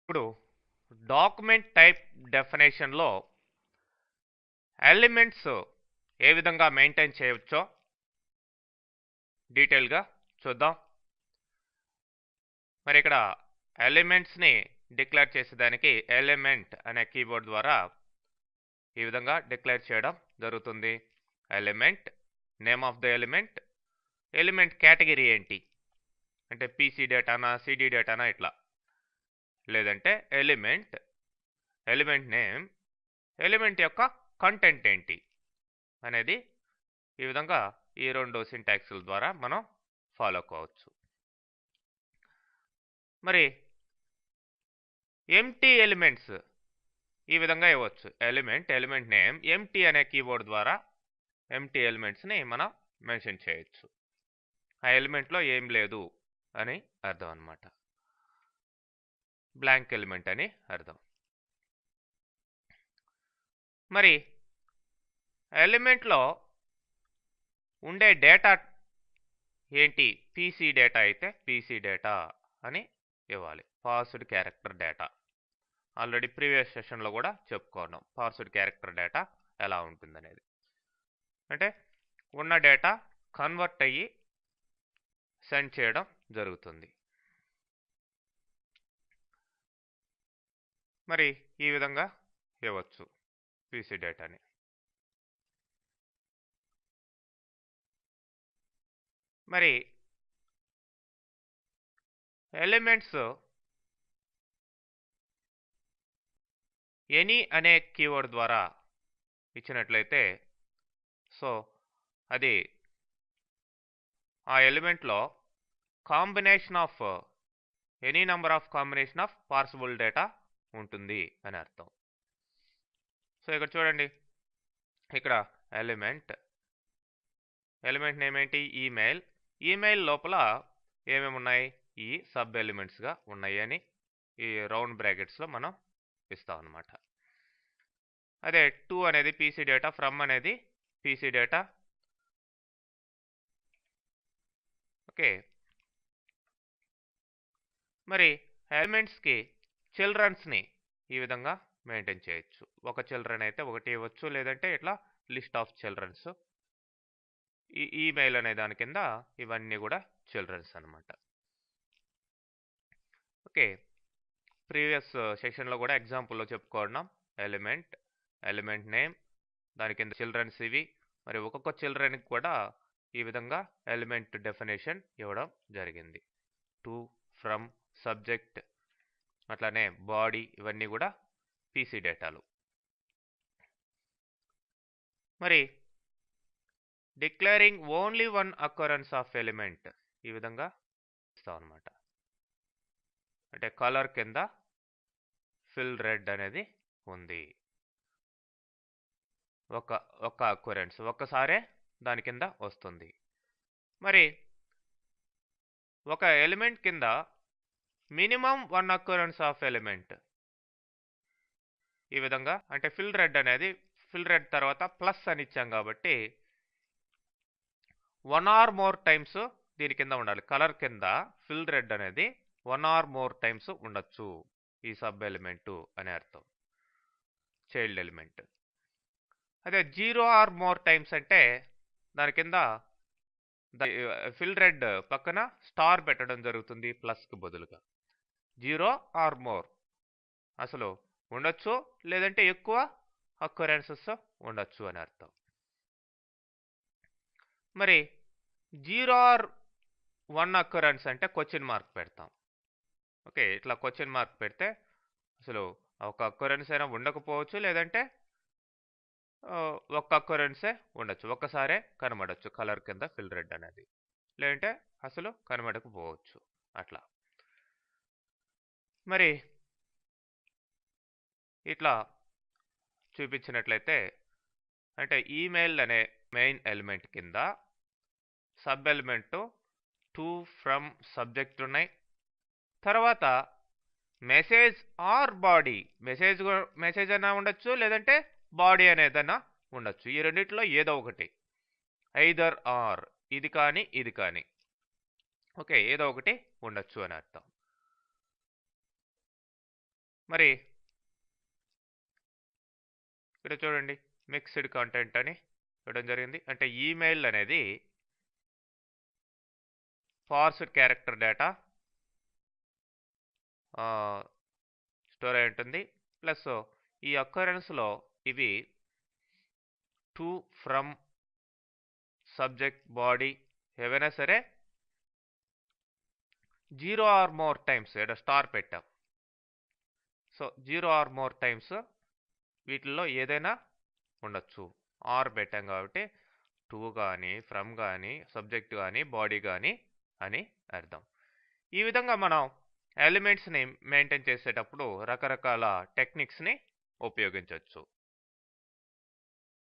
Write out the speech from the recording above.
ఇప్పుడు document type డెఫినేషన్లో elements ఏ విధంగా maintain చేయవచ్చో డీటెయిల్గా చూద్దాం. మరి ఇక్కడ ఎలిమెంట్స్ని డిక్లేర్ చేసేదానికి ఎలిమెంట్ అనే కీబోర్డ్ ద్వారా ఈ విధంగా డిక్లేర్ చేయడం జరుగుతుంది. Element, name of the element, element category ఏంటి అంటే పీసీ డేటానా, సిడి డేటానా, ఇట్లా. లేదంటే ఎలిమెంట్ నేమ్, ఎలిమెంట్ యొక్క కంటెంట్ ఏంటి అనేది ఈ విధంగా ఈ రెండు సింటాక్స్ల ద్వారా మనం ఫాలో కావచ్చు. మరి ఎంటీ ఎలిమెంట్స్ ఈ విధంగా ఇవ్వచ్చు. ఎలిమెంట్ నేమ్ ఎంటీ అనే కీబోర్డ్ ద్వారా ఎంటీ ఎలిమెంట్స్ని మనం మెన్షన్ చేయొచ్చు. ఆ ఎలిమెంట్లో ఏం లేదు అని అర్థం అన్నమాట. బ్లాంక్ ఎలిమెంట్ అని అర్థం. మరి ఎలిమెంట్లో ఉండే డేటా ఏంటి? పీసీ డేటా అయితే పీసీ డేటా అని ఇవ్వాలి. పార్స్డ్ క్యారెక్టర్ డేటా. ఆల్రెడీ ప్రీవియస్ సెషన్లో కూడా చెప్పుకున్నాం పార్స్డ్ క్యారెక్టర్ డేటా ఎలా ఉంటుందనేది. అంటే ఉన్న డేటా కన్వర్ట్ అయ్యి సెండ్ చేయడం జరుగుతుంది. మరి ఈ విధంగా ఇవ్వచ్చు పీసీ డేటాని. మరి ఎలిమెంట్స్ ఎనీ అనే కీవర్డ్ ద్వారా ఇచ్చినట్లయితే సో అది ఆ ఎలిమెంట్లో combination of any number of combination of parsable data ఉంటుంది అని అర్థం. సో ఇక్కడ చూడండి, ఇక్కడ ఎలిమెంట్ నేమ్ ఏంటి? ఈమెయిల్ లోపల ఏమేమి ఉన్నాయి? ఈ సబ్ ఎలిమెంట్స్గా ఉన్నాయి అని ఈ రౌండ్ బ్రాకెట్స్లో మనం ఇస్తాం అన్నమాట. అదే 2 అనేది పీసీ డేటా, ఫ్రమ్ అనేది పీసీ డేటా. ఓకే. మరి ఎలిమెంట్స్కి చిల్డ్రన్స్ని ఈ విధంగా మెయింటైన్ చేయొచ్చు. ఒక చిల్డ్రన్ అయితే ఒకటి ఇవ్వచ్చు, లేదంటే ఇట్లా లిస్ట్ ఆఫ్ చిల్డ్రన్స్. ఈ ఈమెయిల్ అనే దాని కింద ఇవన్నీ కూడా చిల్డ్రన్స్ అన్నమాట. ఓకే. ప్రీవియస్ సెషన్లో కూడా ఎగ్జాంపుల్లో చెప్పుకున్నాం. ఎలిమెంట్ నేమ్, దాని కింద చిల్డ్రన్స్ ఇవి. మరి ఒక్కొక్క చిల్డ్రన్కి కూడా ఈ విధంగా ఎలిమెంట్ డెఫినేషన్ ఇవ్వడం జరిగింది. టు, ఫ్రమ్, సబ్జెక్ట్, అట్లానే బాడీ, ఇవన్నీ కూడా పీసీ డేటాలు. మరి declaring only one occurrence of element ఈ విధంగా ఇస్తాం అన్నమాట. అంటే కలర్ కింద ఫిల్ రెడ్ అనేది ఉంది. ఒక అక్వరెన్స్ ఒక్కసారే దాని కింద వస్తుంది. మరి ఒక ఎలిమెంట్ కింద మినిమం 1 అక్వరెన్స్ ఆఫ్ ఎలిమెంట్ ఈ విధంగా. అంటే ఫిల్ రెడ్ తర్వాత ప్లస్ అని ఇచ్చాం కాబట్టి 1 or more టైమ్స్ దీని కింద ఉండాలి. కలర్ కింద ఫిల్ రెడ్ అనేది 1 or more టైమ్స్ ఉండొచ్చు ఈ సబ్ ఎలిమెంట్ అని అర్థం, చైల్డ్ ఎలిమెంట్. అదే 0 or more టైమ్స్ అంటే దాని కింద ఫిల్ రెడ్ పక్కన స్టార్ పెట్టడం జరుగుతుంది ప్లస్కి బదులుగా. 0 or more అసలు ఉండొచ్చు, లేదంటే ఎక్కువ అక్వరెన్సెస్ ఉండొచ్చు అని అర్థం. మరి 0 or 1 అక్వరెన్స్ అంటే క్వశ్చన్ మార్క్ పెడతాం. ఓకే, ఇట్లా క్వశ్చన్ మార్క్ పెడితే అసలు ఒక అక్వరెన్స్ అయినా ఉండకపోవచ్చు, లేదంటే ఒక్క అక్వరెన్సే ఉండొచ్చు, ఒక్కసారే కనబడచ్చు కలర్ కింద ఫిల్ రెడ్ అనేది, లేదంటే అసలు కనబడకపోవచ్చు అట్లా. మరి ఇట్లా చూపించినట్లయితే అంటే ఈమెయిల్ అనే మెయిన్ ఎలిమెంట్ కింద sub element to, from, subject ఉన్నాయి. తర్వాత మెసేజ్ ఆర్ బాడీ, మెసేజ్ అయినా ఉండొచ్చు, లేదంటే బాడీ అనేదన్నా ఉండొచ్చు. ఈ రెండిట్లో ఏదో ఒకటి, ఐదర్ ఆర్, ఇది కానీ. ఓకే, ఏదో ఒకటి ఉండొచ్చు అని అర్థం. మరి ఇక్కడ చూడండి మిక్స్డ్ కంటెంట్ అని ఇవ్వడం జరిగింది. అంటే ఈమెయిల్ అనేది పార్స్డ్ క్యారెక్టర్ డేటా స్టోర్ అయి ఉంటుంది. ప్లస్ ఈ అక్కరెన్స్లో ఇవి టు, ఫ్రమ్, సబ్జెక్ట్, బాడీ ఏవైనా సరే 0 ఆర్ మోర్ టైమ్స్ ఇక్కడ స్టార్ పెట్టాం. సో 0 ఆర్ మోర్ టైమ్స్ వీటిల్లో ఏదైనా ఉండొచ్చు. ఆర్ పెట్టాం కాబట్టి టు కానీ, ఫ్రమ్ కానీ, సబ్జెక్ట్ కానీ, బాడీ కానీ అని అర్థం. ఈ విధంగా మనం ఎలిమెంట్స్ని మెయింటైన్ చేసేటప్పుడు రకరకాల టెక్నిక్స్ని ఉపయోగించవచ్చు.